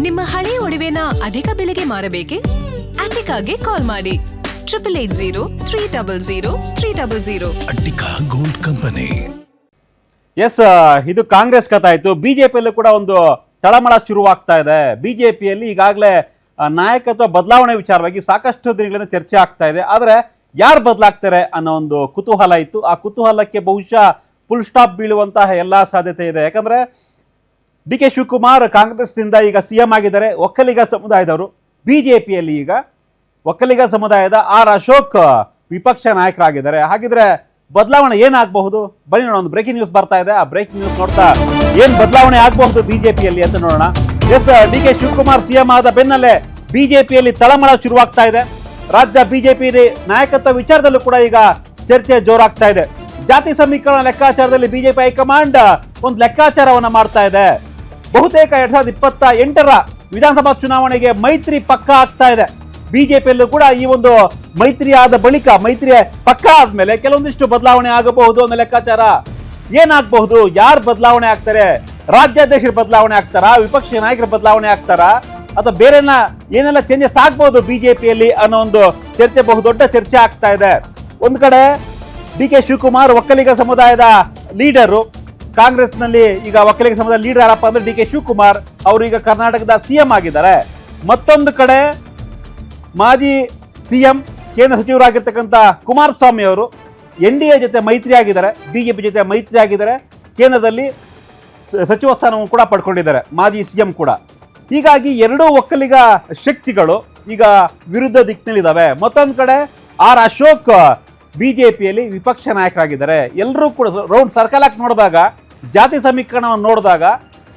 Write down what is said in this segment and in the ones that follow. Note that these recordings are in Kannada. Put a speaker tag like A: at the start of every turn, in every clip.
A: ನಿಮ್ಮ ಹಳೆಯ ಒಡವೆನ ಅಧಿಕ ಬೆಲೆಗೆ ಮಾರಬೇಕೆ? ಅಟಿಕಾಗೆ ಕಾಲ್ ಮಾಡಿ 8880
B: ಅಟ್ಟಿಕಾ ಗೋಲ್ಡ್ ಕಂಪನಿ.
C: ಎಸ್, ಇದು ಕಾಂಗ್ರೆಸ್ ಕಥಾಯಿತು. ಬಿಜೆಪಿಯಲ್ಲೂ ಕೂಡ ಒಂದು ತಳಮಳ ಶುರುವಾಗ್ತಾ ಇದೆ. ಬಿಜೆಪಿಯಲ್ಲಿ ಈಗಾಗಲೇ ನಾಯಕತ್ವ ಬದಲಾವಣೆ ವಿಚಾರವಾಗಿ ಸಾಕಷ್ಟು ದಿನಗಳಿಂದ ಚರ್ಚೆ ಆಗ್ತಾ ಇದೆ. ಆದರೆ ಯಾರು ಬದಲಾಗ್ತಾರೆ ಅನ್ನೋ ಒಂದು ಕುತೂಹಲ ಇತ್ತು. ಆ ಕುತೂಹಲಕ್ಕೆ ಬಹುಶಃ ಫುಲ್ ಸ್ಟಾಪ್ ಬೀಳುವಂತಹ ಎಲ್ಲ ಸಾಧ್ಯತೆ ಇದೆ. ಯಾಕಂದ್ರೆ ಡಿ ಕೆ ಶಿವಕುಮಾರ್ ಕಾಂಗ್ರೆಸ್ನಿಂದ ಈಗ ಸಿಎಂ ಆಗಿದ್ದಾರೆ. ಒಕ್ಕಲಿಗ ಸಮುದಾಯದವರು ಬಿಜೆಪಿಯಲ್ಲಿ ಈಗ ಒಕ್ಕಲಿಗ ಸಮುದಾಯದ ಆರ್ ಅಶೋಕ್ ವಿಪಕ್ಷ ನಾಯಕರಾಗಿದ್ದಾರೆ. ಹಾಗಿದ್ರೆ ಬದಲಾವಣೆ ಏನಾಗಬಹುದು? ಬನ್ನಿ ನೋಡೋಣ. ಒಂದು ಬ್ರೇಕಿಂಗ್ ನ್ಯೂಸ್ ಬರ್ತಾ ಇದೆ. ಆ ಬ್ರೇಕಿಂಗ್ ನ್ಯೂಸ್ ನೋಡ್ತಾ ಏನ್ ಬದಲಾವಣೆ ಆಗಬಹುದು ಬಿಜೆಪಿಯಲ್ಲಿ ಅಂತ ನೋಡೋಣ. Yes, D K Shivakumar CM ಆದ ಬೆನ್ನಲ್ಲೇ ಬಿಜೆಪಿಯಲ್ಲಿ ತಳಮಳ ಶುರುವಾಗ್ತಾ ಇದೆ. ರಾಜ್ಯ ಬಿಜೆಪಿ ನಾಯಕತ್ವ ವಿಚಾರದಲ್ಲೂ ಕೂಡ ಈಗ ಚರ್ಚೆ ಜೋರಾಗ್ತಾ ಇದೆ. ಜಾತಿ ಸಮೀಕರಣ ಲೆಕ್ಕಾಚಾರದಲ್ಲಿ ಬಿಜೆಪಿ ಹೈಕಮಾಂಡ್ ಒಂದು ಲೆಕ್ಕಾಚಾರವನ್ನ ಮಾಡ್ತಾ ಇದೆ. ಬಹುತೇಕ 2028ರ ವಿಧಾನಸಭಾ ಚುನಾವಣೆಗೆ ಮೈತ್ರಿ ಪಕ್ಕ ಆಗ್ತಾ ಇದೆ. ಬಿಜೆಪಿಯಲ್ಲೂ ಕೂಡ ಈ ಒಂದು ಮೈತ್ರಿ ಆದ ಬಳಿಕ, ಮೈತ್ರಿ ಪಕ್ಕ ಆದ್ಮೇಲೆ ಕೆಲವೊಂದಿಷ್ಟು ಬದಲಾವಣೆ ಆಗಬಹುದು ಅನ್ನೋ ಲೆಕ್ಕಾಚಾರ. ಏನಾಗಬಹುದು? ಯಾರು ಬದಲಾವಣೆ ಆಗ್ತಾರೆ? ರಾಜ್ಯಾಧ್ಯಕ್ಷರು ಬದಲಾವಣೆ ಆಗ್ತಾರಾ? ವಿಪಕ್ಷ ನಾಯಕರ ಬದಲಾವಣೆ ಆಗ್ತಾರಾ? ಅಥವಾ ಬೇರೆನ ಏನೆಲ್ಲ ಚೇಂಜಸ್ ಆಗ್ಬಹುದು ಬಿಜೆಪಿಯಲ್ಲಿ ಅನ್ನೋ ಒಂದು ಚರ್ಚೆ, ಬಹುದೊಡ್ಡ ಚರ್ಚೆ ಆಗ್ತಾ ಇದೆ. ಒಂದ್ ಕಡೆ ಡಿ ಕೆ ಶಿವಕುಮಾರ್ ಒಕ್ಕಲಿಗ ಸಮುದಾಯದ ಲೀಡರು. ಕಾಂಗ್ರೆಸ್ನಲ್ಲಿ ಈಗ ಒಕ್ಕಲಿಗ ಸಮುದಾಯ ಲೀಡರ್ ಯಾರಪ್ಪ ಅಂದ್ರೆ ಡಿ ಕೆ ಶಿವಕುಮಾರ್. ಅವರು ಈಗ ಕರ್ನಾಟಕದ ಸಿಎಂ ಆಗಿದ್ದಾರೆ. ಮತ್ತೊಂದು ಕಡೆ ಮಾಜಿ ಸಿಎಂ ಕೇಂದ್ರ ಸಚಿವರಾಗಿರ್ತಕ್ಕಂಥ ಕುಮಾರಸ್ವಾಮಿ ಅವರು NDA ಜೊತೆ ಮೈತ್ರಿ ಆಗಿದ್ದಾರೆ, ಬಿಜೆಪಿ ಜೊತೆ ಮೈತ್ರಿ ಆಗಿದ್ದಾರೆ. ಕೇಂದ್ರದಲ್ಲಿ ಸಚಿವ ಸ್ಥಾನವನ್ನು ಕೂಡ ಪಡ್ಕೊಂಡಿದ್ದಾರೆ, ಮಾಜಿ ಸಿಎಂ ಕೂಡ. ಹೀಗಾಗಿ ಎರಡೂ ಒಕ್ಕಲಿಗ ಶಕ್ತಿಗಳು ಈಗ ವಿರುದ್ಧ ದಿಕ್ಕಿನಲ್ಲಿದ್ದಾವೆ. ಮತ್ತೊಂದು ಕಡೆ ಆರ್ ಅಶೋಕ್ ಬಿಜೆಪಿಯಲ್ಲಿ ವಿಪಕ್ಷ ನಾಯಕರಾಗಿದ್ದಾರೆ. ಎಲ್ಲರೂ ಕೂಡ ರೌಂಡ್ ಸರ್ಕಲ್ ಹಾಕಿ ನೋಡಿದಾಗ, ಜಾತಿ ಸಮೀಕರಣವನ್ನು ನೋಡಿದಾಗ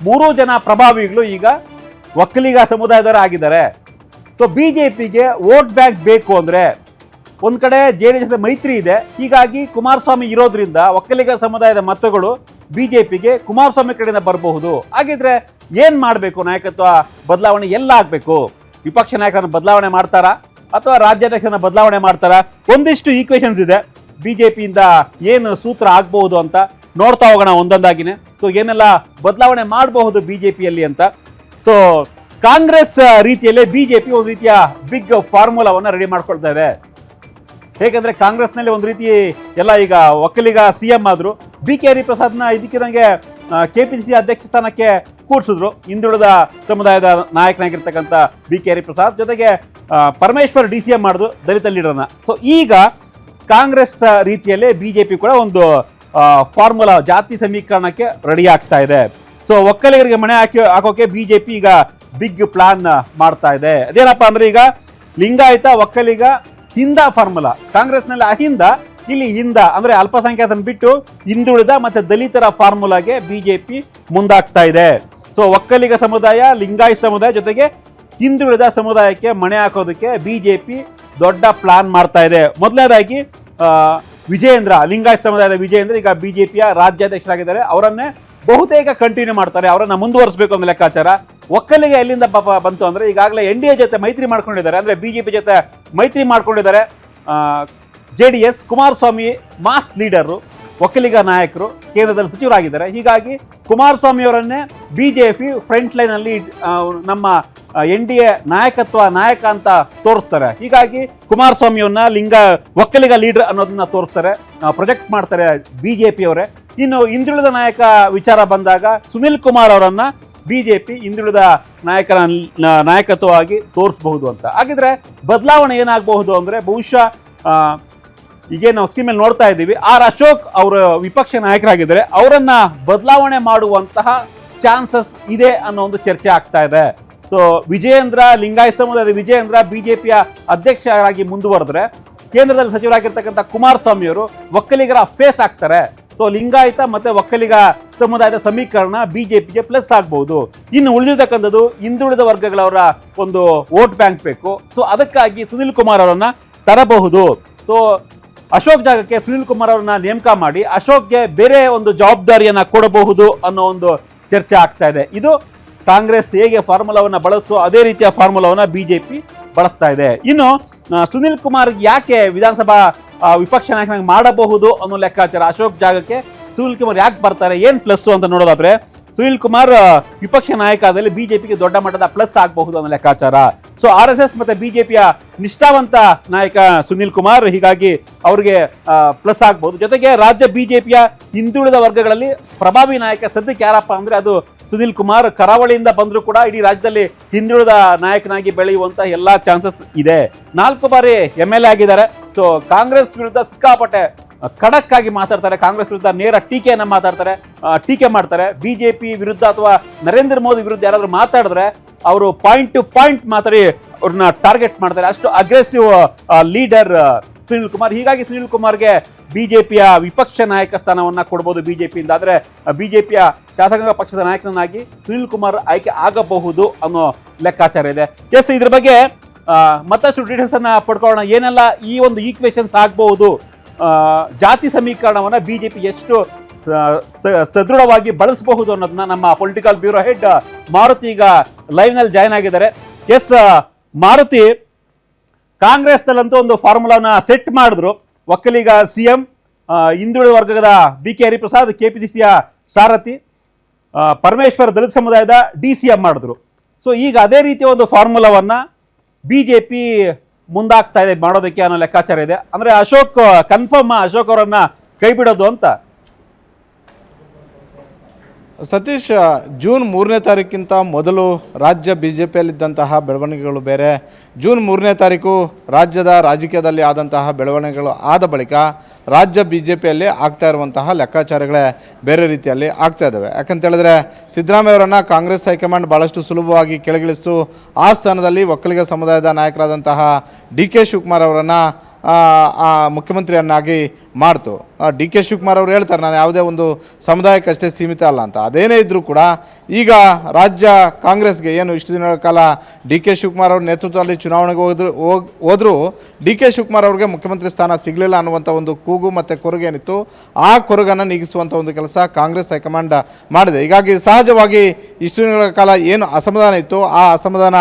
C: ಮೂರೂ ಜನ ಪ್ರಭಾವಿಗಳು ಈಗ ಒಕ್ಕಲಿಗ ಸಮುದಾಯದವರೇ ಆಗಿದ್ದಾರೆ. ಸೊ ಬಿಜೆಪಿಗೆ ವೋಟ್ ಬ್ಯಾಂಕ್ ಬೇಕು ಅಂದ್ರೆ ಒಂದ್ ಕಡೆ JDS ಜೊತೆ ಮೈತ್ರಿ ಇದೆ. ಹೀಗಾಗಿ ಕುಮಾರಸ್ವಾಮಿ ಇರೋದ್ರಿಂದ ಒಕ್ಕಲಿಗ ಸಮುದಾಯದ ಮತಗಳು ಬಿಜೆಪಿಗೆ ಕುಮಾರಸ್ವಾಮಿ ಕಡೆಯಿಂದ ಬರಬಹುದು. ಹಾಗಿದ್ರೆ ಏನ್ ಮಾಡಬೇಕು? ನಾಯಕತ್ವ ಬದಲಾವಣೆ ಎಲ್ಲ ಆಗ್ಬೇಕು? ವಿಪಕ್ಷ ನಾಯಕರನ್ನ ಬದಲಾವಣೆ ಮಾಡ್ತಾರಾ ಅಥವಾ ರಾಜ್ಯಾಧ್ಯಕ್ಷರನ್ನ ಬದಲಾವಣೆ ಮಾಡ್ತಾರಾ? ಒಂದಿಷ್ಟು ಈಕ್ವೇಷನ್ಸ್ ಇದೆ. ಬಿಜೆಪಿಯಿಂದ ಏನು ಸೂತ್ರ ಆಗ್ಬಹುದು ಅಂತ ನೋಡ್ತಾ ಹೋಗೋಣ ಒಂದೊಂದಾಗಿನೇ. ಸೊ ಏನೆಲ್ಲ ಬದಲಾವಣೆ ಮಾಡಬಹುದು ಬಿಜೆಪಿಯಲ್ಲಿ ಅಂತ. ಸೊ ಕಾಂಗ್ರೆಸ್ ರೀತಿಯಲ್ಲೇ ಬಿಜೆಪಿ ಒಂದು ರೀತಿಯ ಬಿಗ್ ಫಾರ್ಮುಲಾವನ್ನ ರೆಡಿ ಮಾಡ್ಕೊಳ್ತಾ ಇದೆ. ಹೇಗೆಂದ್ರೆ ಕಾಂಗ್ರೆಸ್ನಲ್ಲಿ ಒಂದು ರೀತಿ ಎಲ್ಲ ಈಗ ಒಕ್ಕಲಿಗ ಸಿಎಂ ಆದ್ರು. BK ಹರಿಪ್ರಸಾದ್ನ ಇದಕ್ಕಿದಂಗೆ KPCC ಅಧ್ಯಕ್ಷ ಸ್ಥಾನಕ್ಕೆ ಕೂರಿಸಿದ್ರು. ಹಿಂದುಳಿದ ಸಮುದಾಯದ ನಾಯಕನಾಗಿರ್ತಕ್ಕಂಥ BK ಹರಿಪ್ರಸಾದ್ ಜೊತೆಗೆ ಪರಮೇಶ್ವರ್ DCM ಮಾಡಿದ್ರು, ದಲಿತ ಲೀಡರ್ನ. ಸೊ ಈಗ ಕಾಂಗ್ರೆಸ್ ರೀತಿಯಲ್ಲೇ ಬಿಜೆಪಿ ಕೂಡ ಒಂದು ಫಾರ್ಮುಲಾ ಜಾತಿ ಸಮೀಕರಣಕ್ಕೆ ರೆಡಿ ಆಗ್ತಾ ಇದೆ. ಸೊ ಒಕ್ಕಲಿಗರಿಗೆ ಮಣೆ ಹಾಕೋಕೆ ಬಿಜೆಪಿ ಈಗ ಬಿಗ್ ಪ್ಲಾನ್ ಮಾಡ್ತಾ ಇದೆ. ಅದೇನಪ್ಪ ಅಂದ್ರೆ ಈಗ ಲಿಂಗಾಯತ ಒಕ್ಕಲಿಗ ಹಿಂದ ಫಾರ್ಮುಲಾ. ಕಾಂಗ್ರೆಸ್ನಲ್ಲಿ ಅಹಿಂದ, ಇಲ್ಲಿ ಹಿಂದ ಅಂದ್ರೆ ಅಲ್ಪಸಂಖ್ಯಾತನ ಬಿಟ್ಟು ಹಿಂದುಳಿದ ಮತ್ತೆ ದಲಿತರ ಫಾರ್ಮುಲಾಗೆ ಬಿಜೆಪಿ ಮುಂದಾಗ್ತಾ ಇದೆ. ಸೊ ಒಕ್ಕಲಿಗ ಸಮುದಾಯ, ಲಿಂಗಾಯತ ಸಮುದಾಯ ಜೊತೆಗೆ ಹಿಂದುಳಿದ ಸಮುದಾಯಕ್ಕೆ ಮಣೆ ಹಾಕೋದಕ್ಕೆ ಬಿಜೆಪಿ ದೊಡ್ಡ ಪ್ಲಾನ್ ಮಾಡ್ತಾ ಇದೆ. ಮೊದಲನೇದಾಗಿ ವಿಜಯೇಂದ್ರ, ಲಿಂಗಾಯತ ಸಮುದಾಯದ ವಿಜಯೇಂದ್ರ ಈಗ ಬಿಜೆಪಿಯ ರಾಜ್ಯಾಧ್ಯಕ್ಷರಾಗಿದ್ದಾರೆ. ಅವರನ್ನೇ ಬಹುತೇಕ ಕಂಟಿನ್ಯೂ ಮಾಡ್ತಾರೆ, ಅವರನ್ನ ಮುಂದುವರಿಸಬೇಕು ಅನ್ನೋ ಲೆಕ್ಕಾಚಾರ. ಒಕ್ಕಲಿಗ ಎಲ್ಲಿಂದ ಬಂತು ಅಂದ್ರೆ ಈಗಾಗಲೇ NDA ಜೊತೆ ಮೈತ್ರಿ ಮಾಡ್ಕೊಂಡಿದ್ದಾರೆ, ಅಂದ್ರೆ ಬಿಜೆಪಿ ಜೊತೆ ಮೈತ್ರಿ ಮಾಡ್ಕೊಂಡಿದ್ದಾರೆ. JDS Kumaraswamy mass leader, Vokkaliga ನಾಯಕರು, ಕೇಂದ್ರದಲ್ಲಿ ಸಚಿವರಾಗಿದ್ದಾರೆ. ಹೀಗಾಗಿ ಕುಮಾರಸ್ವಾಮಿ ಅವರನ್ನೇ ಬಿಜೆಪಿ ಫ್ರಂಟ್ ಲೈನ್ ಅಲ್ಲಿ ನಮ್ಮ NDA ನಾಯಕ ಅಂತ ತೋರಿಸ್ತಾರೆ. ಹೀಗಾಗಿ ಕುಮಾರಸ್ವಾಮಿಯವ್ರನ್ನ ಒಕ್ಕಲಿಗ ಲೀಡರ್ ಅನ್ನೋದನ್ನ ತೋರಿಸ್ತಾರೆ, ಪ್ರೊಜೆಕ್ಟ್ ಮಾಡ್ತಾರೆ ಬಿಜೆಪಿ ಅವರೇ. ಇನ್ನು ಹಿಂದುಳಿದ ನಾಯಕ ವಿಚಾರ ಬಂದಾಗ ಸುನಿಲ್ ಕುಮಾರ್ ಅವರನ್ನ ಬಿಜೆಪಿ ಹಿಂದುಳಿದ ನಾಯಕತ್ವವಾಗಿ ತೋರಿಸಬಹುದು ಅಂತ. ಹಾಗಿದ್ರೆ ಬದಲಾವಣೆ ಏನಾಗಬಹುದು ಅಂದ್ರೆ ಬಹುಶಃ ಈಗ ನಾವು ಸ್ಕೀಮ್ ಅಲ್ಲಿ ನೋಡ್ತಾ ಇದ್ದೀವಿ, ಆರ್ ಅಶೋಕ್ ಅವರು ವಿಪಕ್ಷ ನಾಯಕರಾಗಿದ್ದಾರೆ. ಅವರನ್ನ ಬದಲಾವಣೆ ಮಾಡುವಂತಹ ಚಾನ್ಸಸ್ ಇದೆ ಅನ್ನೋ ಒಂದು ಚರ್ಚೆ ಆಗ್ತಾ ಇದೆ. ಸೊ ವಿಜಯೇಂದ್ರ, ಲಿಂಗಾಯತ ಸಮುದಾಯದ ವಿಜಯೇಂದ್ರ ಬಿಜೆಪಿಯ ಅಧ್ಯಕ್ಷರಾಗಿ ಮುಂದುವರೆದ್ರೆ, ಕೇಂದ್ರದಲ್ಲಿ ಸಚಿವರಾಗಿರ್ತಕ್ಕಂಥ ಕುಮಾರಸ್ವಾಮಿ ಅವರು ಒಕ್ಕಲಿಗರ ಫೇಸ್ ಆಗ್ತಾರೆ. ಸೊ ಲಿಂಗಾಯತ ಮತ್ತೆ ಒಕ್ಕಲಿಗ ಸಮುದಾಯದ ಸಮೀಕರಣ ಬಿಜೆಪಿಗೆ ಪ್ಲಸ್ ಆಗಬಹುದು. ಇನ್ನು ಉಳಿದಿರ್ತಕ್ಕಂಥದ್ದು ಹಿಂದುಳಿದ ವರ್ಗಗಳವರ ಒಂದು ವೋಟ್ ಬ್ಯಾಂಕ್ ಬೇಕು. ಸೊ ಅದಕ್ಕಾಗಿ ಸುನಿಲ್ ಕುಮಾರ್ ಅವರನ್ನ ತರಬಹುದು. ಸೊ ಅಶೋಕ್ ಜಾಗಕ್ಕೆ ಸುನಿಲ್ ಕುಮಾರ್ ಅವರನ್ನ ನೇಮಕ ಮಾಡಿ ಅಶೋಕ್ಗೆ ಬೇರೆ ಒಂದು ಜವಾಬ್ದಾರಿಯನ್ನ ಕೊಡಬಹುದು ಅನ್ನೋ ಒಂದು ಚರ್ಚೆ ಆಗ್ತಾ ಇದೆ. ಇದು ಕಾಂಗ್ರೆಸ್ ಹೇಗೆ ಫಾರ್ಮುಲಾವನ್ನ ಬಳಸ್ತೋ ಅದೇ ರೀತಿಯ ಫಾರ್ಮುಲಾವನ್ನ ಬಿಜೆಪಿ ಬಳಸ್ತಾ ಇದೆ. ಇನ್ನು ಸುನಿಲ್ ಕುಮಾರ್ ಯಾಕೆ ವಿಧಾನಸಭಾ ವಿಪಕ್ಷ ನಾಯಕನಾಗಿ ಮಾಡಬಹುದು ಅನ್ನೋ ಲೆಕ್ಕಾಚಾರ, ಅಶೋಕ್ ಜಾಗಕ್ಕೆ ಸುನಿಲ್ ಕುಮಾರ್ ಯಾಕೆ ಬರ್ತಾರೆ, ಏನ್ ಪ್ಲಸ್ ಅಂತ ನೋಡೋದಾದ್ರೆ ಸುನೀಲ್ ಕುಮಾರ್ ವಿಪಕ್ಷ ನಾಯಕ ಆದಲ್ಲಿ ಬಿಜೆಪಿಗೆ ದೊಡ್ಡ ಮಟ್ಟದ ಪ್ಲಸ್ ಆಗಬಹುದು ಅನ್ನೋ ಲೆಕ್ಕಾಚಾರ. ಸೊ RSS ಮತ್ತೆ ಬಿಜೆಪಿಯ ನಿಷ್ಠಾವಂತ ನಾಯಕ ಸುನೀಲ್ ಕುಮಾರ್, ಹೀಗಾಗಿ ಅವರಿಗೆ ಪ್ಲಸ್ ಆಗಬಹುದು. ಜೊತೆಗೆ ರಾಜ್ಯ ಬಿಜೆಪಿಯ ಹಿಂದುಳಿದ ವರ್ಗಗಳಲ್ಲಿ ಪ್ರಭಾವಿ ನಾಯಕ ಸದ್ಯಕ್ಕೆ ಯಾರಪ್ಪ ಅಂದ್ರೆ ಅದು ಸುನೀಲ್ ಕುಮಾರ್. ಕರಾವಳಿಯಿಂದ ಬಂದರೂ ಕೂಡ ಇಡೀ ರಾಜ್ಯದಲ್ಲಿ ಹಿಂದುಳಿದ ನಾಯಕನಾಗಿ ಬೆಳೆಯುವಂತ ಎಲ್ಲಾ ಚಾನ್ಸಸ್ ಇದೆ. 4 ಬಾರಿ MLA ಆಗಿದ್ದಾರೆ. ಸೊ ಕಾಂಗ್ರೆಸ್ ವಿರುದ್ಧ ಸಿಕ್ಕಾಪಟ್ಟೆ ಖಡಕ್ ಆಗಿ ಮಾತಾಡ್ತಾರೆ, ಕಾಂಗ್ರೆಸ್ ವಿರುದ್ಧ ನೇರ ಟೀಕೆಯನ್ನ ಟೀಕೆ ಮಾಡ್ತಾರೆ. ಬಿಜೆಪಿ ವಿರುದ್ಧ ಅಥವಾ ನರೇಂದ್ರ ಮೋದಿ ವಿರುದ್ಧ ಯಾರಾದ್ರೂ ಮಾತಾಡಿದ್ರೆ ಅವರು ಪಾಯಿಂಟ್ ಟು ಪಾಯಿಂಟ್ ಮಾತಾಡಿ ಅವ್ರನ್ನ ಟಾರ್ಗೆಟ್ ಮಾಡ್ತಾರೆ. ಅಷ್ಟು ಅಗ್ರೆಸಿವ್ ಲೀಡರ್ ಸುನೀಲ್ ಕುಮಾರ್. ಹೀಗಾಗಿ ಸುನೀಲ್ ಕುಮಾರ್ಗೆ ಬಿಜೆಪಿಯ ವಿಪಕ್ಷ ನಾಯಕ ಸ್ಥಾನವನ್ನ ಕೊಡಬಹುದು ಬಿಜೆಪಿಯಿಂದ. ಆದ್ರೆ ಬಿಜೆಪಿಯ ಶಾಸಕಾಂಗ ಪಕ್ಷದ ನಾಯಕನಾಗಿ ಸುನೀಲ್ ಕುಮಾರ್ ಆಯ್ಕೆ ಆಗಬಹುದು ಅನ್ನೋ ಲೆಕ್ಕಾಚಾರ ಇದೆ. ಎಸ್, ಇದ್ರ ಬಗ್ಗೆ ಮತ್ತಷ್ಟು ಡೀಟೇಲ್ಸ್ ಅನ್ನ ಪಡ್ಕೊಳ್ಳೋಣ. ಏನೆಲ್ಲ ಈ ಒಂದು ಈಕ್ವೇಷನ್ಸ್ ಆಗಬಹುದು, ಜಾತಿ ಸಮೀಕರಣವನ್ನ ಬಿಜೆಪಿ ಎಷ್ಟು ಸದೃಢವಾಗಿ ಬಳಸಬಹುದು ಅನ್ನೋದನ್ನ ನಮ್ಮ ಪೊಲಿಟಿಕಲ್ ಬ್ಯೂರೋ ಹೆಡ್ ಮಾರುತಿ ಈಗ ಲೈವ್ ನಲ್ಲಿ ಜಾಯ್ನ್ ಆಗಿದ್ದಾರೆ. ಎಸ್ ಮಾರುತಿ, ಕಾಂಗ್ರೆಸ್ನಲ್ಲಂತೂ ಒಂದು ಫಾರ್ಮುಲಾವನ್ನ ಸೆಟ್ ಮಾಡಿದ್ರು. ಒಕ್ಕಲಿಗ CM, ಹಿಂದುಳಿದ ವರ್ಗದ BK ಹರಿಪ್ರಸಾದ್ KPCCಯ ಸಾರಥಿ, ಪರಮೇಶ್ವರ್ ದಲಿತ ಸಮುದಾಯದ DCM ಮಾಡಿದ್ರು. ಸೊ ಈಗ ಅದೇ ರೀತಿಯ ಒಂದು ಫಾರ್ಮುಲಾವನ್ನ ಬಿಜೆಪಿ ಮುಂದಾಗ್ತಾ ಇದೆ ಮಾಡೋದಕ್ಕೆ ಅನ್ನೋ ಲೆಕ್ಕಾಚಾರ ಇದೆ. ಅಂದ್ರೆ ಅಶೋಕ್ ಅವರನ್ನ ಕೈ ಬಿಡೋದು ಅಂತ.
D: ಸತೀಶ್, ಜೂನ್ 3ನೇ ತಾರೀಕಿಂತ ಮೊದಲು ರಾಜ್ಯ BJPಯಲ್ಲಿದ್ದಂತಹ ಬೆಳವಣಿಗೆಗಳು ಬೇರೆ. ಜೂನ್ 3ನೇ ತಾರೀಕು ರಾಜ್ಯದ ರಾಜಕೀಯದಲ್ಲಿ ಆದಂತಹ ಬೆಳವಣಿಗೆಗಳು ಆದ ಬಳಿಕ ರಾಜ್ಯ BJPಯಲ್ಲಿ ಆಗ್ತಾ ಇರುವಂತಹ ಲೆಕ್ಕಾಚಾರಗಳೇ ಬೇರೆ ರೀತಿಯಲ್ಲಿ ಆಗ್ತಾ ಇದ್ದಾವೆ. ಯಾಕಂತೇಳಿದ್ರೆ ಸಿದ್ದರಾಮಯ್ಯವರನ್ನು ಕಾಂಗ್ರೆಸ್ ಹೈಕಮಾಂಡ್ ಭಾಳಷ್ಟು ಸುಲಭವಾಗಿ ಕೆಳಗಿಳಿಸ್ತು. ಆ ಸ್ಥಾನದಲ್ಲಿ ಒಕ್ಕಲಿಗ ಸಮುದಾಯದ ನಾಯಕರಾದಂತಹ DK ಶಿವಕುಮಾರ್ ಅವರನ್ನು ಮುಖ್ಯಮಂತ್ರಿಯನ್ನಾಗಿ ಮಾಡ್ತು. DK ಶಿವಕುಮಾರ್ ಅವರು ಹೇಳ್ತಾರೆ, ನಾನು ಯಾವುದೇ ಒಂದು ಸಮುದಾಯಕ್ಕಷ್ಟೇ ಸೀಮಿತ ಅಲ್ಲ ಅಂತ. ಅದೇನೇ ಇದ್ದರೂ ಕೂಡ ಈಗ ರಾಜ್ಯ ಕಾಂಗ್ರೆಸ್ಗೆ ಏನು ಇಷ್ಟು ದಿನಗಳ ಕಾಲ DK ಶಿವಕುಮಾರ್ ಅವ್ರ ನೇತೃತ್ವದಲ್ಲಿ ಚುನಾವಣೆಗೆ ಹೋದರೂ DK ಶಿವಕುಮಾರ್ ಅವ್ರಿಗೆ ಮುಖ್ಯಮಂತ್ರಿ ಸ್ಥಾನ ಸಿಗಲಿಲ್ಲ ಅನ್ನುವಂಥ ಒಂದು ಕೂಗು ಮತ್ತು ಕೊರಗೇನಿತ್ತು, ಆ ಕೊರಗನ್ನು ನೀಗಿಸುವಂಥ ಒಂದು ಕೆಲಸ ಕಾಂಗ್ರೆಸ್ ಹೈಕಮಾಂಡ್ ಮಾಡಿದೆ. ಹೀಗಾಗಿ ಸಹಜವಾಗಿ ಇಷ್ಟು ದಿನಗಳ ಕಾಲ ಏನು ಅಸಮಾಧಾನ ಇತ್ತು, ಆ ಅಸಮಾಧಾನ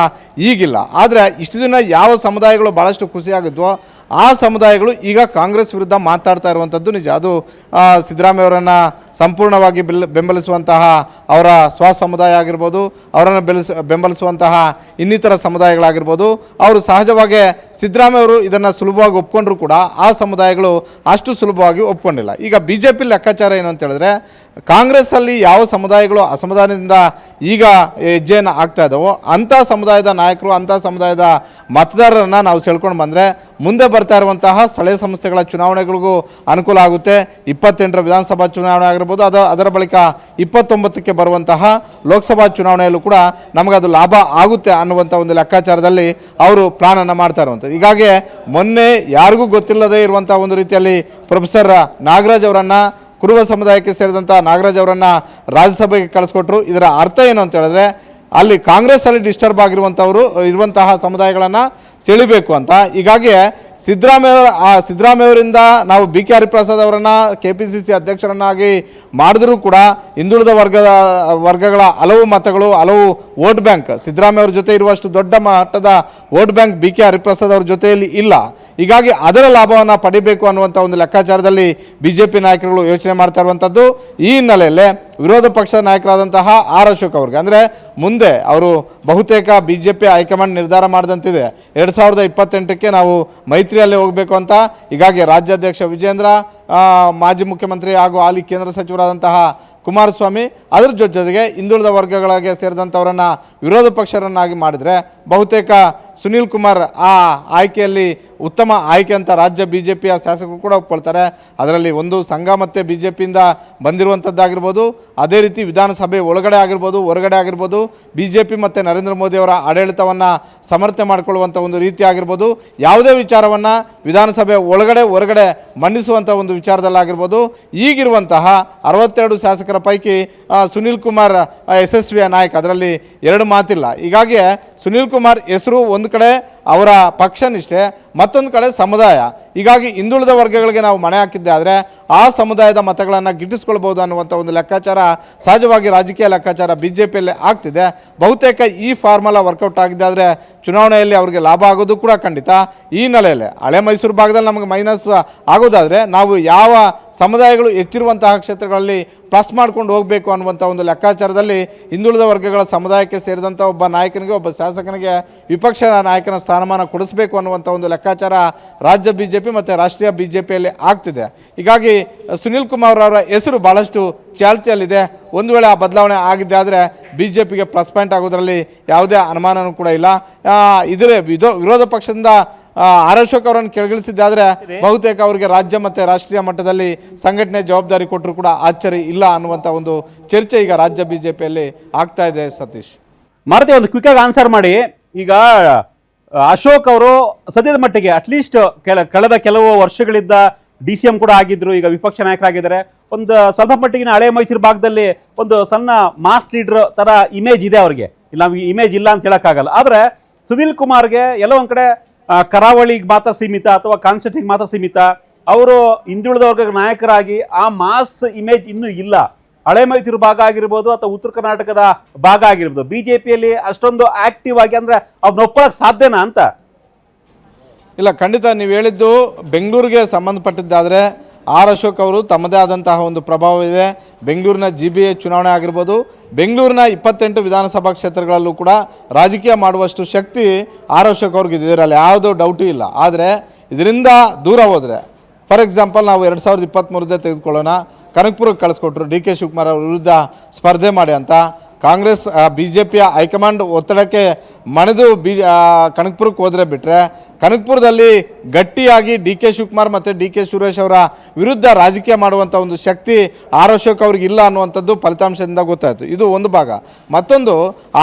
D: ಈಗಿಲ್ಲ. ಆದರೆ ಇಷ್ಟು ದಿನ ಯಾವ ಸಮುದಾಯಗಳು ಭಾಳಷ್ಟು ಖುಷಿಯಾಗಿದ್ವೋ ಆ ಸಮುದಾಯಗಳು ಈಗ ಕಾಂಗ್ರೆಸ್ ವಿರುದ್ಧ ಮಾತಾಡ್ತಾ ಇರುವಂಥದ್ದು ನಿಜ. ಅದು ಸಿದ್ದರಾಮಯ್ಯವರನ್ನು ಸಂಪೂರ್ಣವಾಗಿ ಬೆಂಬಲಿಸುವಂತಹ ಅವರ ಸಮುದಾಯ ಆಗಿರ್ಬೋದು, ಅವರನ್ನು ಬೆಂಬಲಿಸುವಂತಹ ಇನ್ನಿತರ ಸಮುದಾಯಗಳಾಗಿರ್ಬೋದು. ಅವರು ಸಹಜವಾಗಿ ಸಿದ್ದರಾಮಯ್ಯವರು ಇದನ್ನು ಸುಲಭವಾಗಿ ಒಪ್ಕೊಂಡ್ರು ಕೂಡ ಆ ಸಮುದಾಯಗಳು ಅಷ್ಟು ಸುಲಭವಾಗಿ ಒಪ್ಕೊಂಡಿಲ್ಲ. ಈಗ BJP ಲೆಕ್ಕಾಚಾರ ಏನು ಅಂತ ಹೇಳಿದ್ರೆ, ಕಾಂಗ್ರೆಸ್ಸಲ್ಲಿ ಯಾವ ಸಮುದಾಯಗಳು ಅಸಮಾಧಾನದಿಂದ ಈಗ ಹೆಜ್ಜೆಯನ್ನು ಆಗ್ತಾ ಇದ್ದಾವೋ ಅಂಥ ಸಮುದಾಯದ ನಾಯಕರು, ಅಂಥ ಸಮುದಾಯದ ಮತದಾರರನ್ನು ನಾವು ಸೆಳ್ಕೊಂಡು ಬಂದರೆ ಮುಂದೆ ಬರ್ತಾ ಇರುವಂತಹ ಸ್ಥಳೀಯ ಸಂಸ್ಥೆಗಳ ಚುನಾವಣೆಗಳಿಗೂ ಅನುಕೂಲ ಆಗುತ್ತೆ. 28ರ ವಿಧಾನಸಭಾ ಚುನಾವಣೆ ಆಗಿರ್ಬೋದು, ಅದರ ಬಳಿಕ 29ಕ್ಕೆ ಬರುವಂತಹ ಲೋಕಸಭಾ ಚುನಾವಣೆಯಲ್ಲೂ ಕೂಡ ನಮಗದು ಲಾಭ ಆಗುತ್ತೆ ಅನ್ನುವಂಥ ಒಂದು ಲೆಕ್ಕಾಚಾರದಲ್ಲಿ ಅವರು ಪ್ಲಾನನ್ನು ಮಾಡ್ತಾ ಇರುವಂಥದ್ದು. ಹೀಗಾಗಿ ಮೊನ್ನೆ ಯಾರಿಗೂ ಗೊತ್ತಿಲ್ಲದೇ ಇರುವಂಥ ಒಂದು ರೀತಿಯಲ್ಲಿ ಪ್ರೊಫೆಸರ್ ನಾಗರಾಜ್ ಅವರನ್ನು, ಕುರುಬ ಸಮುದಾಯಕ್ಕೆ ಸೇರಿದಂಥ ನಾಗರಾಜ್ ಅವರನ್ನು ರಾಜ್ಯಸಭೆಗೆ ಕಳಿಸ್ಕೊಟ್ರು. ಇದರ ಅರ್ಥ ಏನು ಅಂತ ಹೇಳಿದ್ರೆ, ಅಲ್ಲಿ ಕಾಂಗ್ರೆಸ್ಸಲ್ಲಿ ಡಿಸ್ಟರ್ಬ್ ಆಗಿರುವಂಥವರು ಇರುವಂತಹ ಸಮುದಾಯಗಳನ್ನು ಸೆಳಿಬೇಕು ಅಂತ. ಹೀಗಾಗಿ ಸಿದ್ದರಾಮಯ್ಯವರಿಂದ ನಾವು BK ಹರಿಪ್ರಸಾದ್ ಅವರನ್ನು KPCC ಅಧ್ಯಕ್ಷರನ್ನಾಗಿ ಮಾಡಿದ್ರೂ ಕೂಡ ಹಿಂದುಳಿದ ವರ್ಗಗಳ ಹಲವು ಮತಗಳು, ಹಲವು ವೋಟ್ ಬ್ಯಾಂಕ್ ಸಿದ್ದರಾಮಯ್ಯವ್ರ ಜೊತೆ ಇರುವಷ್ಟು ದೊಡ್ಡ ಮಟ್ಟದ ವೋಟ್ ಬ್ಯಾಂಕ್ BK ಹರಿಪ್ರಸಾದ್ ಅವ್ರ ಜೊತೆಯಲ್ಲಿ ಇಲ್ಲ. ಹೀಗಾಗಿ ಅದರ ಲಾಭವನ್ನು ಪಡಿಬೇಕು ಅನ್ನುವಂಥ ಒಂದು ಲೆಕ್ಕಾಚಾರದಲ್ಲಿ BJP ನಾಯಕರುಗಳು ಯೋಚನೆ ಮಾಡ್ತಾ ಇರುವಂಥದ್ದು. ಈ ಹಿನ್ನೆಲೆಯಲ್ಲೇ ವಿರೋಧ ಪಕ್ಷದ ನಾಯಕರಾದಂತಹ ಅಶೋಕ್ ಅವ್ರಿಗೆ, ಅಂದರೆ ಮುಂದೆ ಅವರು ಬಹುತೇಕ BJP ಹೈಕಮಾಂಡ್ ನಿರ್ಧಾರ ಮಾಡಿದಂತಿದೆ 2028ಕ್ಕೆ ನಾವು ಮೈತ್ರಿಯಲ್ಲೇ ಹೋಗಬೇಕು ಅಂತ. ಹೀಗಾಗಿ ರಾಜ್ಯಾಧ್ಯಕ್ಷ ವಿಜೇಂದ್ರ, ಮಾಜಿ ಮುಖ್ಯಮಂತ್ರಿ ಹಾಗೂ ಹಾಲಿ ಕೇಂದ್ರ ಸಚಿವರಾದಂತಹ ಕುಮಾರಸ್ವಾಮಿ, ಅದರ ಜೊತೆಗೆ ಹಿಂದುಳಿದ ವರ್ಗಗಳಿಗೆ ಸೇರಿದಂಥವರನ್ನು ವಿರೋಧ ಪಕ್ಷರನ್ನಾಗಿ ಮಾಡಿದರೆ ಬಹುತೇಕ ಸುನೀಲ್ ಕುಮಾರ್ ಆ ಆಯ್ಕೆಯಲ್ಲಿ ಉತ್ತಮ ಆಯ್ಕೆ ಅಂತ ರಾಜ್ಯ BJPಯ ಶಾಸಕರು ಕೂಡ ಒಪ್ಕೊಳ್ತಾರೆ. ಅದರಲ್ಲಿ ಒಂದು ಸಂಘ ಮತ್ತು BJPಯಿಂದ ಬಂದಿರುವಂಥದ್ದಾಗಿರ್ಬೋದು, ಅದೇ ರೀತಿ ವಿಧಾನಸಭೆ ಒಳಗಡೆ ಆಗಿರ್ಬೋದು, ಹೊರಗಡೆ ಆಗಿರ್ಬೋದು, BJP ಮತ್ತು ನರೇಂದ್ರ ಮೋದಿ ಅವರ ಆಡಳಿತವನ್ನು ಸಮರ್ಥನೆ ಮಾಡಿಕೊಳ್ಳುವಂಥ ಒಂದು ರೀತಿ ಆಗಿರ್ಬೋದು, ಯಾವುದೇ ವಿಚಾರವನ್ನು ವಿಧಾನಸಭೆ ಒಳಗಡೆ ಹೊರಗಡೆ ಮಂಡಿಸುವಂಥ ಒಂದು ವಿಚಾರದಲ್ಲಾಗಿರ್ಬೋದು, ಈಗಿರುವಂತಹ 62 ಶಾಸಕರ ಪೈಕಿ ಸುನೀಲ್ ಕುಮಾರ್ ಯಶಸ್ವಿಯ ನಾಯಕ, ಅದರಲ್ಲಿ ಎರಡು ಮಾತಿಲ್ಲ. ಹೀಗಾಗಿ ಸುನೀಲ್ ಕುಮಾರ್ ಹೆಸರು ಒಂದು ಕಡೆ ಅವರ ಪಕ್ಷ ನಿಷ್ಠೆ, ಮತ್ತೊಂದು ಕಡೆ ಸಮುದಾಯ. ಹೀಗಾಗಿ ಹಿಂದುಳಿದ ವರ್ಗಗಳಿಗೆ ನಾವು ಮಣೆ ಹಾಕಿದ್ದೆ ಆದರೆ ಆ ಸಮುದಾಯದ ಮತಗಳನ್ನು ಗಿಟ್ಟಿಸ್ಕೊಳ್ಬೋದು ಅನ್ನುವಂಥ ಒಂದು ಲೆಕ್ಕಾಚಾರ ಸಹಜವಾಗಿ ರಾಜಕೀಯ ಲೆಕ್ಕಾಚಾರ BJPಯಲ್ಲಿ ಆಗ್ತಿದೆ. ಬಹುತೇಕ ಈ ಫಾರ್ಮುಲಾ ವರ್ಕೌಟ್ ಆಗಿದ್ದೆ ಆದರೆ ಚುನಾವಣೆಯಲ್ಲಿ ಅವರಿಗೆ ಲಾಭ ಆಗೋದು ಕೂಡ ಖಂಡಿತ. ಈ ಹಿನ್ನೆಲೆಯಲ್ಲಿ ಹಳೆ ಮೈಸೂರು ಭಾಗದಲ್ಲಿ ನಮಗೆ ಮೈನಸ್ ಆಗೋದಾದರೆ ನಾವು ಯಾವ ಸಮುದಾಯಗಳು ಹೆಚ್ಚಿರುವಂತಹ ಕ್ಷೇತ್ರಗಳಲ್ಲಿ ಪ್ಲಸ್ ಮಾಡ್ಕೊಂಡು ಹೋಗಬೇಕು ಅನ್ನುವಂಥ ಒಂದು ಲೆಕ್ಕಾಚಾರದಲ್ಲಿ ಹಿಂದುಳಿದ ವರ್ಗಗಳ ಸಮುದಾಯಕ್ಕೆ ಸೇರಿದಂಥ ಒಬ್ಬ ನಾಯಕನಿಗೆ, ಒಬ್ಬ ಶಾಸಕನಿಗೆ ವಿಪಕ್ಷ ನಾಯಕನ ಸ್ಥಾನಮಾನ ಕೊಡಿಸಬೇಕು ಅನ್ನುವಂಥ ಒಂದು ಲೆಕ್ಕಾಚಾರ ರಾಜ್ಯ BJP ಮತ್ತು ರಾಷ್ಟ್ರೀಯ BJPಯಲ್ಲಿ ಆಗ್ತಿದೆ. ಹೀಗಾಗಿ ಸುನೀಲ್ ಕುಮಾರ್ ಅವರ ಹೆಸರು ಭಾಳಷ್ಟು ಚಾಲ್ತಿಯಲ್ಲಿದೆ. ಒಂದು ವೇಳೆ ಆ ಬದಲಾವಣೆ ಆಗಿದ್ದೆ ಆದರೆ BJPಗೆ ಪ್ಲಸ್ ಪಾಯಿಂಟ್ ಆಗೋದ್ರಲ್ಲಿ ಯಾವುದೇ ಅನುಮಾನನೂ ಕೂಡ ಇಲ್ಲ. ವಿರೋಧ ಪಕ್ಷದಿಂದ ಆರ್ ಅಶೋಕ್ ಅವರನ್ನು ಕೆಳಗಿಳಿಸಿದ್ದಾದರೆ ಬಹುತೇಕ ಅವರಿಗೆ ರಾಜ್ಯ ಮತ್ತು ರಾಷ್ಟ್ರೀಯ ಮಟ್ಟದಲ್ಲಿ ಸಂಘಟನೆ ಜವಾಬ್ದಾರಿ ಕೊಟ್ಟರು ಕೂಡ ಆಶ್ಚರ್ಯ ಇಲ್ಲ ಅನ್ನುವಂಥ ಒಂದು ಚರ್ಚೆ ಈಗ ರಾಜ್ಯ BJPಯಲ್ಲಿ ಆಗ್ತಾ ಇದೆ. ಸತೀಶ್
C: ಮಾರುತಿ, ಒಂದು ಕ್ವಿಕ್ ಆಗಿ ಆನ್ಸರ್ ಮಾಡಿ. ಈಗ ಅಶೋಕ್ ಅವರು ಸದ್ಯದ ಮಟ್ಟಿಗೆ ಅಟ್ಲೀಸ್ಟ್ ಕಳೆದ ಕೆಲವು ವರ್ಷಗಳಿಂದ DCM ಕೂಡ ಆಗಿದ್ರು, ಈಗ ವಿಪಕ್ಷ ನಾಯಕರಾಗಿದ್ದಾರೆ. ಒಂದು ಸ್ವಲ್ಪ ಮಟ್ಟಿಗಿನ ಹಳೆ ಮೈಸೂರು ಭಾಗದಲ್ಲಿ ಒಂದು ಸಣ್ಣ ಮಾಸ್ ಲೀಡರ್ ತರ ಇಮೇಜ್ ಇದೆ ಅವ್ರಿಗೆ. ಇಲ್ಲ, ಇಮೇಜ್ ಇಲ್ಲ ಅಂತ ಹೇಳಕ್ಕಾಗಲ್ಲ. ಆದ್ರೆ ಸುನೀಲ್ ಕುಮಾರ್ಗೆ ಎಲ್ಲ ಒಂದ್ ಕಡೆ ಕರಾವಳಿಗೆ ಮಾತ್ರ ಸೀಮಿತ ಅಥವಾ ಕಾನ್ಸ್ಟಿಟ್ಯೂನ್ಸಿಗೆ ಮಾತ್ರ ಸೀಮಿತ. ಅವರು ಹಿಂದುಳಿದ ವರ್ಗದ ನಾಯಕರಾಗಿ ಆ ಮಾಸ್ ಇಮೇಜ್ ಇನ್ನೂ ಇಲ್ಲ. ಹಳೆ ಮೈಸೂರು ಭಾಗ ಆಗಿರ್ಬೋದು ಅಥವಾ ಉತ್ತರ ಕರ್ನಾಟಕದ ಭಾಗ ಆಗಿರ್ಬೋದು, BJPಯಲ್ಲಿ ಅಷ್ಟೊಂದು ಆಕ್ಟಿವ್ ಆಗಿ ಅಂದ್ರೆ ಅವ್ರನ್ನ ಒಪ್ಕೊಳಕ್ ಸಾಧ್ಯನಾ ಅಂತ?
D: ಇಲ್ಲ, ಖಂಡಿತ ನೀವು ಹೇಳಿದ್ದು ಬೆಂಗಳೂರಿಗೆ ಸಂಬಂಧಪಟ್ಟಿದ್ದಾದರೆ ಆರ್ ಅಶೋಕ್ ಅವರು ತಮ್ಮದೇ ಆದಂತಹ ಒಂದು ಪ್ರಭಾವ ಇದೆ. ಬೆಂಗಳೂರಿನ GBA ಚುನಾವಣೆ ಆಗಿರ್ಬೋದು, ಬೆಂಗಳೂರಿನ 28 ವಿಧಾನಸಭಾ ಕ್ಷೇತ್ರಗಳಲ್ಲೂ ಕೂಡ ರಾಜಕೀಯ ಮಾಡುವಷ್ಟು ಶಕ್ತಿ ಆರ್ ಅಶೋಕ್ ಅವ್ರಿಗೆ ಇದರಲ್ಲಿ ಯಾವುದೋ ಡೌಟು ಇಲ್ಲ. ಆದರೆ ಇದರಿಂದ ದೂರ ಹೋದರೆ, ಫಾರ್ ಎಕ್ಸಾಂಪಲ್ ನಾವು 2023 ತೆಗೆದುಕೊಳ್ಳೋಣ, ಕನಕಪುರಕ್ಕೆ ಕಳಿಸ್ಕೊಟ್ರು DK ಶಿವಕುಮಾರ್ ಅವ್ರ ವಿರುದ್ಧ ಸ್ಪರ್ಧೆ ಮಾಡಿ ಅಂತ. ಕಾಂಗ್ರೆಸ್ BJPಯ ಹೈಕಮಾಂಡ್ ಒತ್ತಡಕ್ಕೆ ಮಣಿದು ಕನಕಪುರಕ್ಕೆ ಹೋದರೆ ಬಿಟ್ಟರೆ, ಕನಕಪುರದಲ್ಲಿ ಗಟ್ಟಿಯಾಗಿ DK ಶಿವಕುಮಾರ್ ಮತ್ತು DK ಸುರೇಶ್ ಅವರ ವಿರುದ್ಧ ರಾಜಕೀಯ ಮಾಡುವಂಥ ಒಂದು ಶಕ್ತಿ ಆರ್ ಅಶೋಕ್ ಅವ್ರಿಗೆ ಇಲ್ಲ ಅನ್ನುವಂಥದ್ದು ಫಲಿತಾಂಶದಿಂದ ಗೊತ್ತಾಯಿತು. ಇದು ಒಂದು ಭಾಗ. ಮತ್ತೊಂದು,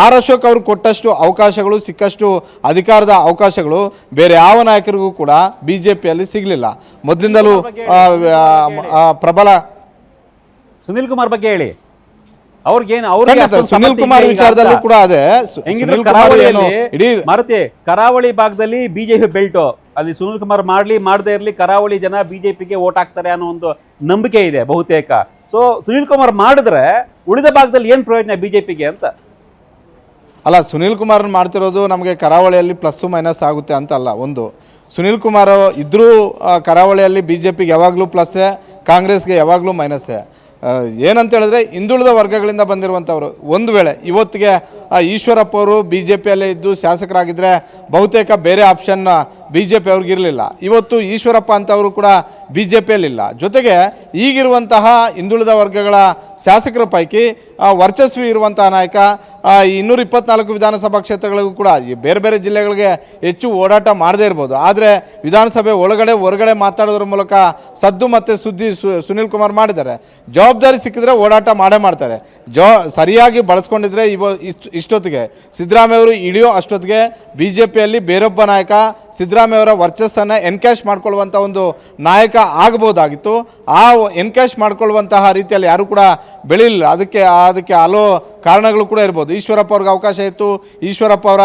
D: ಆರ್ ಅಶೋಕ್ ಅವ್ರಿಗೆ ಕೊಟ್ಟಷ್ಟು ಅವಕಾಶಗಳು, ಸಿಕ್ಕಷ್ಟು ಅಧಿಕಾರದ ಅವಕಾಶಗಳು ಬೇರೆ ಯಾವ ನಾಯಕರಿಗೂ ಕೂಡ BJPಯಲ್ಲಿ ಸಿಗಲಿಲ್ಲ. ಮೊದಲಿಂದಲೂ ಪ್ರಬಲ
C: ಸುನೀಲ್ ಕುಮಾರ್ ಬಗ್ಗೆ ಹೇಳಿ.
D: ಸುನೀಲ್ ಕುಮಾರ್ ವಿಚಾರದಲ್ಲೂ ಕೂಡ ಅದೇ.
C: ಮಾರುತಿ, ಕರಾವಳಿ ಭಾಗದಲ್ಲಿ BJP ಬೆಲ್ಟ್, ಅಲ್ಲಿ ಸುನೀಲ್ ಕುಮಾರ್ ಮಾಡದೇ ಇರಲಿ ಕರಾವಳಿ ಜನ BJPಗೆ ವೋಟ್ ಹಾಕ್ತಾರೆ ಅನ್ನೋ ಒಂದು ನಂಬಿಕೆ ಇದೆ ಬಹುತೇಕ. ಸೊ ಸುನೀಲ್ ಕುಮಾರ್ ಮಾಡಿದ್ರೆ ಉಳಿದ ಭಾಗದಲ್ಲಿ ಏನ್ ಪ್ರಯೋಜನ BJPಗೆ ಅಂತ?
D: ಅಲ್ಲ, ಸುನೀಲ್ ಕುಮಾರ್ ಮಾಡ್ತಿರೋದು ನಮಗೆ ಕರಾವಳಿಯಲ್ಲಿ ಪ್ಲಸ್ಸು ಮೈನಸ್ ಆಗುತ್ತೆ ಅಂತ ಅಲ್ಲ. ಒಂದು, ಸುನೀಲ್ ಕುಮಾರ್ ಇದ್ರೂ ಕರಾವಳಿಯಲ್ಲಿ BJPಗೆ ಯಾವಾಗಲೂ ಪ್ಲಸ್ಸೇ, ಕಾಂಗ್ರೆಸ್ಗೆ ಯಾವಾಗಲೂ ಮೈನಸ್ಸೇ. ಏನಂತ ಹೇಳಿದ್ರೆ ಹಿಂದುಳಿದ ವರ್ಗಗಳಿಂದ ಬಂದಿರುವಂಥವ್ರು. ಒಂದು ವೇಳೆ ಇವತ್ತಿಗೆ ಈಶ್ವರಪ್ಪ ಅವರು BJPಯಲ್ಲೇ ಇದ್ದು ಶಾಸಕರಾಗಿದ್ದರೆ ಬಹುತೇಕ ಬೇರೆ ಆಪ್ಷನ್ BJP ಅವ್ರಿಗಿರಲಿಲ್ಲ. ಇವತ್ತು ಈಶ್ವರಪ್ಪ ಅಂತವರು ಕೂಡ BJPಯಲ್ಲಿಲ್ಲ. ಜೊತೆಗೆ ಈಗಿರುವಂತಹ ಹಿಂದುಳಿದ ವರ್ಗಗಳ ಶಾಸಕರ ಪೈಕಿ ವರ್ಚಸ್ವಿ ಇರುವಂತಹ ನಾಯಕ 224 ವಿಧಾನಸಭಾ ಕ್ಷೇತ್ರಗಳಿಗೂ ಕೂಡ ಬೇರೆ ಬೇರೆ ಜಿಲ್ಲೆಗಳಿಗೆ ಹೆಚ್ಚು ಓಡಾಟ ಮಾಡದೇ ಇರ್ಬೋದು. ಆದರೆ ವಿಧಾನಸಭೆ ಒಳಗಡೆ ಹೊರಗಡೆ ಮಾತಾಡೋದ್ರ ಮೂಲಕ ಸದ್ದು ಮತ್ತು ಸುದ್ದಿ ಸುನೀಲ್ ಕುಮಾರ್ ಮಾಡಿದ್ದಾರೆ. ಜವಾಬ್ದಾರಿ ಸಿಕ್ಕಿದ್ರೆ ಓಡಾಟ ಮಾಡೇ ಮಾಡ್ತಾರೆ. ಸರಿಯಾಗಿ ಬಳಸ್ಕೊಂಡಿದ್ರೆ ಇಷ್ಟೊತ್ತಿಗೆ ಸಿದ್ದರಾಮಯ್ಯ ಅವರು ಇಳಿಯೋ ಅಷ್ಟೊತ್ತಿಗೆ BJPಯಲ್ಲಿ ಬೇರೊಬ್ಬ ನಾಯಕ ಸಿದ್ದರಾಮಯ್ಯ ಅವರ ವರ್ಚಸ್ಸನ್ನು ಎನ್ಕ್ಯಾಶ್ ಮಾಡ್ಕೊಳ್ಳುವಂಥ ಒಂದು ನಾಯಕ ಆಗಬಹುದಾಗಿತ್ತು. ಆ ಎನ್ಕ್ಯಾಶ್ ಮಾಡ್ಕೊಳ್ಳುವಂತಹ ರೀತಿಯಲ್ಲಿ ಯಾರು ಕೂಡ ಬೆಳಿಲಿಲ್ಲ. ಅದಕ್ಕೆ ಹಲವು ಕಾರಣಗಳು ಕೂಡ ಇರ್ಬೋದು. ಈಶ್ವರಪ್ಪ ಅವ್ರಿಗೆ ಅವಕಾಶ ಇತ್ತು, ಈಶ್ವರಪ್ಪ ಅವರ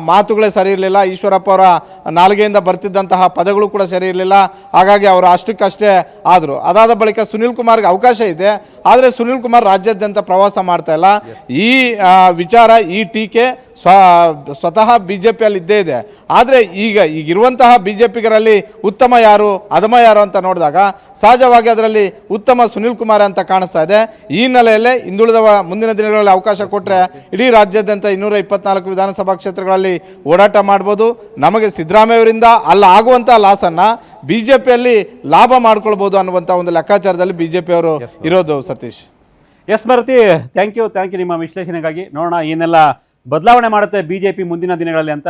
D: ಮಾತುಗಳೇ ಸರಿ ಇರಲಿಲ್ಲ, ಈಶ್ವರಪ್ಪ ಅವರ ನಾಲಿಗೆಯಿಂದ ಬರ್ತಿದ್ದಂತಹ ಪದಗಳು ಕೂಡ ಸರಿ ಇರಲಿಲ್ಲ. ಹಾಗಾಗಿ ಅವರು ಅಷ್ಟಕ್ಕಷ್ಟೇ ಆದರು. ಅದಾದ ಬಳಿಕ ಸುನೀಲ್ ಕುಮಾರ್ಗೆ ಅವಕಾಶ ಇದೆ, ಆದರೆ ಸುನೀಲ್ ಕುಮಾರ್ ರಾಜ್ಯಾದ್ಯಂತ ಪ್ರವಾಸ ಮಾಡ್ತಾ ಇಲ್ಲ. ಈ ವಿಚಾರ, ಈ ಟೀಕೆ ಸ್ವತಃ BJPಯಲ್ಲಿ ಇದ್ದೇ ಇದೆ. ಆದರೆ ಈಗಿರುವಂತಹ BJPಗರಲ್ಲಿ ಉತ್ತಮ ಯಾರು, ಅಧಮ ಯಾರು ಅಂತ ನೋಡಿದಾಗ ಸಹಜವಾಗಿ ಅದರಲ್ಲಿ ಉತ್ತಮ ಸುನೀಲ್ ಕುಮಾರ್ ಅಂತ ಕಾಣಿಸ್ತಾ ಇದೆ. ಈ ಹಿನ್ನೆಲೆಯಲ್ಲೇ ಹಿಂದುಳಿದ ಮುಂದಿನ ದಿನಗಳಲ್ಲಿ ಅವಕಾಶ ಕೊಟ್ಟರೆ ಇಡೀ ರಾಜ್ಯಾದ್ಯಂತ 224 ವಿಧಾನಸಭಾ ಕ್ಷೇತ್ರಗಳಲ್ಲಿ ಓಡಾಟ ಮಾಡ್ಬೋದು. ನಮಗೆ ಸಿದ್ದರಾಮಯ್ಯ ಅವರಿಂದ ಅಲ್ಲ ಆಗುವಂಥ ಲಾಸನ್ನು BJPಯಲ್ಲಿ ಲಾಭ ಮಾಡ್ಕೊಳ್ಬೋದು ಅನ್ನುವಂಥ ಒಂದು ಲೆಕ್ಕಾಚಾರದಲ್ಲಿ BJP ಅವರು ಇರೋದು. Satish.
C: S Maruti, thank you ನಿಮ್ಮ ವಿಶ್ಲೇಷಣೆಗಾಗಿ. ನೋಡೋಣ ಏನೆಲ್ಲ ಬದಲಾವಣೆ ಮಾಡುತ್ತೆ BJP ಮುಂದಿನ ದಿನಗಳಲ್ಲಿ ಅಂತ.